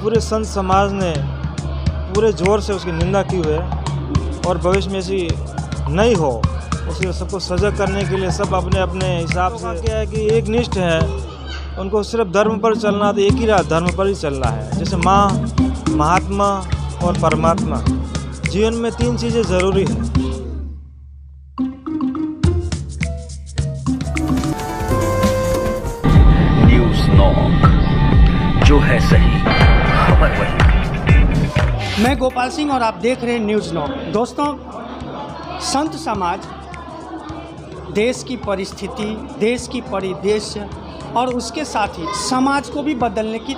पूरे संत समाज ने पूरे जोर से उसकी निंदा की हुई है और भविष्य में ऐसी नहीं हो उसके सबको सजग करने के लिए सब अपने अपने हिसाब से क्या है कि एक निष्ठ है, उनको सिर्फ धर्म पर चलना, तो एक ही राह धर्म पर ही चलना है। जैसे माँ, महात्मा और परमात्मा, जीवन में 3 चीज़ें ज़रूरी है। न्यूज़ नॉक, जो है सही खबर वही। मैं गोपाल सिंह और आप देख रहे हैं न्यूज़ नॉक। दोस्तों, संत समाज देश की परिस्थिति, देश की परिदृश्य और उसके साथ ही समाज को भी बदलने की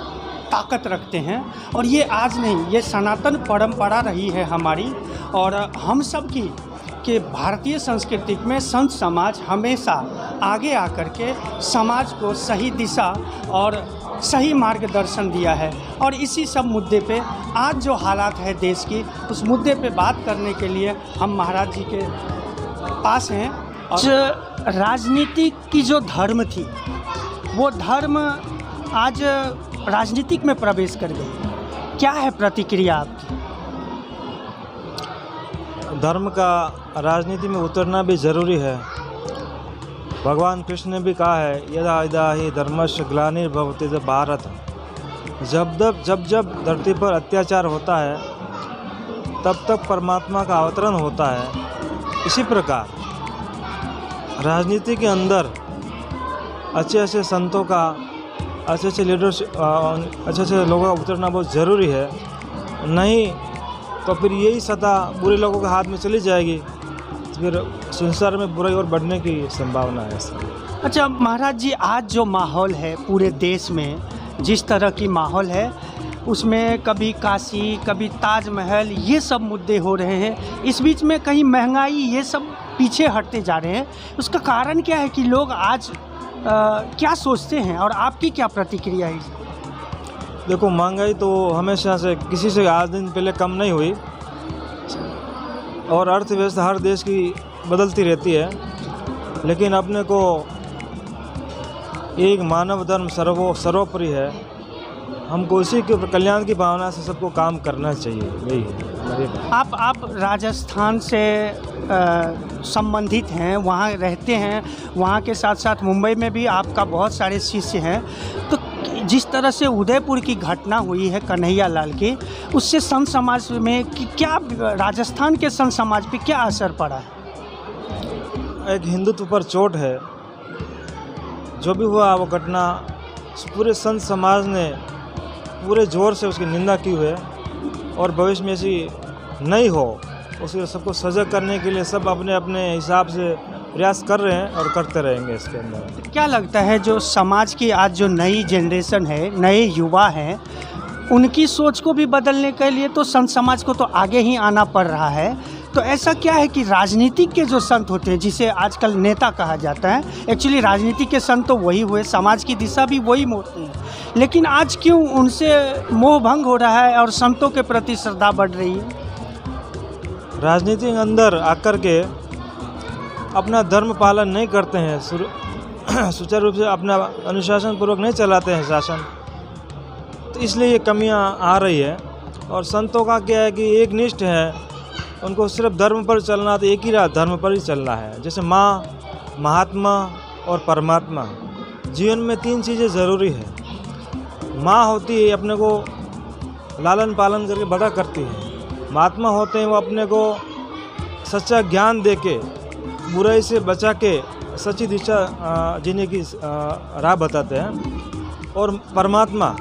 ताकत रखते हैं। और ये आज नहीं, ये सनातन परंपरा रही है हमारी और हम सब की कि भारतीय संस्कृति में संत समाज हमेशा आगे आकर के समाज को सही दिशा और सही मार्गदर्शन दिया है। और इसी सब मुद्दे पे आज जो हालात है देश की, उस मुद्दे पे बात करने के लिए हम महाराज जी के पास हैं। और राजनीति की जो धर्म थी, वो धर्म आज राजनीतिक में प्रवेश कर गई। क्या है प्रतिक्रिया आपकी? धर्म का राजनीति में उतरना भी ज़रूरी है। भगवान कृष्ण ने भी कहा है, यदा यदा ही धर्मस्य ग्लानिर्भवति भारत। जब जब धरती पर अत्याचार होता है तब तक परमात्मा का अवतरण होता है। इसी प्रकार राजनीति के अंदर अच्छे संतों का, अच्छे लीडर्स, अच्छे लोगों का उतरना बहुत ज़रूरी है। नहीं तो फिर यही सत्ता बुरे लोगों के हाथ में चली जाएगी, फिर संसार में बुराई और बढ़ने की संभावना है। अच्छा महाराज जी, आज जो माहौल है पूरे देश में, जिस तरह की माहौल है, उसमें कभी काशी, कभी ताजमहल, ये सब मुद्दे हो रहे हैं। इस बीच में कहीं महंगाई, ये सब पीछे हटते जा रहे हैं। उसका कारण क्या है कि लोग आज क्या सोचते हैं और आपकी क्या प्रतिक्रिया है? देखो, महंगाई तो हमेशा से किसी से आज दिन पहले कम नहीं हुई और अर्थव्यवस्था हर देश की बदलती रहती है, लेकिन अपने को एक मानव धर्म सर्वोपरि है। हमको इसी के कल्याण की भावना से सबको काम करना चाहिए। यही है। आप राजस्थान से संबंधित हैं, वहाँ रहते हैं, वहाँ के साथ साथ मुंबई में भी आपका बहुत सारे शिष्य हैं। तो जिस तरह से उदयपुर की घटना हुई है कन्हैया लाल की, उससे संत समाज में क्या, राजस्थान के संत समाज पे क्या असर पड़ा है? एक हिंदुत्व पर चोट है। जो भी हुआ वो घटना, पूरे संत समाज ने पूरे जोर से उसकी निंदा की हुई है और भविष्य में ऐसी नहीं हो उसके सबको सजग करने के लिए सब अपने अपने हिसाब से प्रयास कर रहे हैं और करते रहेंगे। इसके अंदर क्या लगता है, जो समाज की आज जो नई जनरेशन है, नए युवा हैं, उनकी सोच को भी बदलने के लिए तो संत समाज को तो आगे ही आना पड़ रहा है। तो ऐसा क्या है कि राजनीतिक के जो संत होते हैं, जिसे आजकल नेता कहा जाता है, एक्चुअली राजनीतिक के संत तो वही हुए, समाज की दिशा भी वही मोड़ते हैं, लेकिन आज क्यों उनसे मोह भंग हो रहा है और संतों के प्रति श्रद्धा बढ़ रही है? राजनीति के अंदर आकर के अपना धर्म पालन नहीं करते हैं, सुचारू रूप से अपना अनुशासन पूर्वक नहीं चलाते हैं शासन, तो इसलिए ये कमियां आ रही है। और संतों का क्या है कि एक निष्ठ है, उनको सिर्फ धर्म पर चलना, तो एक ही राह धर्म पर ही चलना है। जैसे माँ, महात्मा और परमात्मा, जीवन में 3 चीज़ें ज़रूरी है। माँ होती है अपने को लालन पालन करके बड़ा करती है। महात्मा होते हैं वो अपने को सच्चा ज्ञान दे के, बुराई से बचा के सच्ची दिशा जीने की राह बताते हैं। और परमात्मा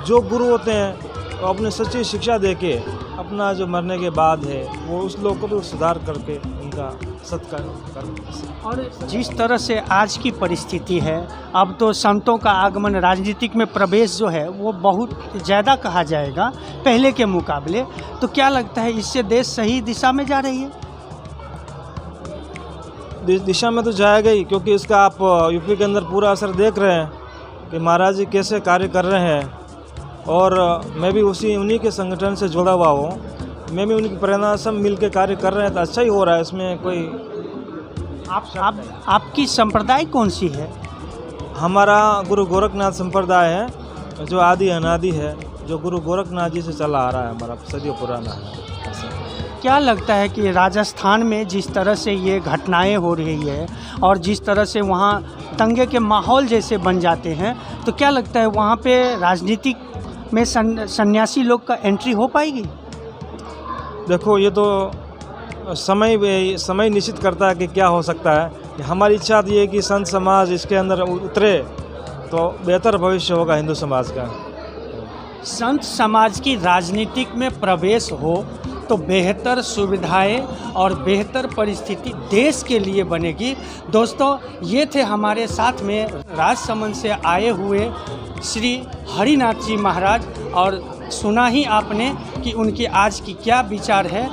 जो गुरु होते हैं वो अपने सच्ची शिक्षा दे के अपना जो मरने के बाद है वो उस लोग को भी सुधार करके उनका सत्कार कर। और जिस तरह से आज की परिस्थिति है, अब तो संतों का आगमन, राजनीतिक में प्रवेश जो है वो बहुत ज़्यादा कहा जाएगा पहले के मुकाबले। तो क्या लगता है, इससे देश सही दिशा में जा रही है? दिशा में तो जाएगा ही, क्योंकि इसका आप यूपी के अंदर पूरा असर देख रहे हैं कि महाराज जी कैसे कार्य कर रहे हैं। और मैं भी उन्हीं के संगठन से जुड़ा हुआ हूँ, मैं भी उनकी प्रेरणा सब मिल के कार्य कर रहे हैं, तो अच्छा ही हो रहा है। इसमें कोई आपकी संप्रदाय कौन सी है? हमारा गुरु गोरखनाथ संप्रदाय है, जो आदि अनादि है। जो गुरु गोरखनाथ जी से चला आ रहा है, हमारा सदियों पुराना है ऐसा। क्या लगता है कि राजस्थान में जिस तरह से ये घटनाएं हो रही है और जिस तरह से वहाँ दंगे के माहौल जैसे बन जाते हैं, तो क्या लगता है वहाँ पे राजनीतिक में सन्यासी लोग का एंट्री हो पाएगी? देखो, ये तो समय निश्चित करता है कि क्या हो सकता है। हमारी इच्छा तो ये है कि संत समाज इसके अंदर उतरे तो बेहतर भविष्य होगा हिंदू समाज का। संत समाज की राजनीतिक में प्रवेश हो तो बेहतर सुविधाएं और बेहतर परिस्थिति देश के लिए बनेगी। दोस्तों, ये थे हमारे साथ में राजसमंद से आए हुए श्री हरिनाथ जी महाराज, और सुना ही आपने कि उनके आज की क्या विचार है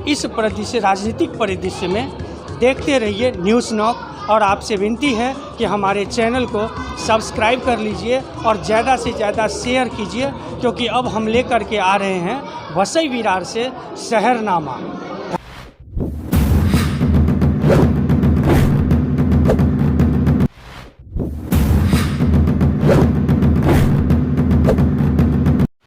इस परिदृश्य, राजनीतिक परिदृश्य में। देखते रहिए न्यूज़ नॉक, और आपसे विनती है कि हमारे चैनल को सब्सक्राइब कर लीजिए और ज़्यादा से ज़्यादा शेयर कीजिए, क्योंकि अब हम लेकर के आ रहे हैं वसई विरार से शहरनामा।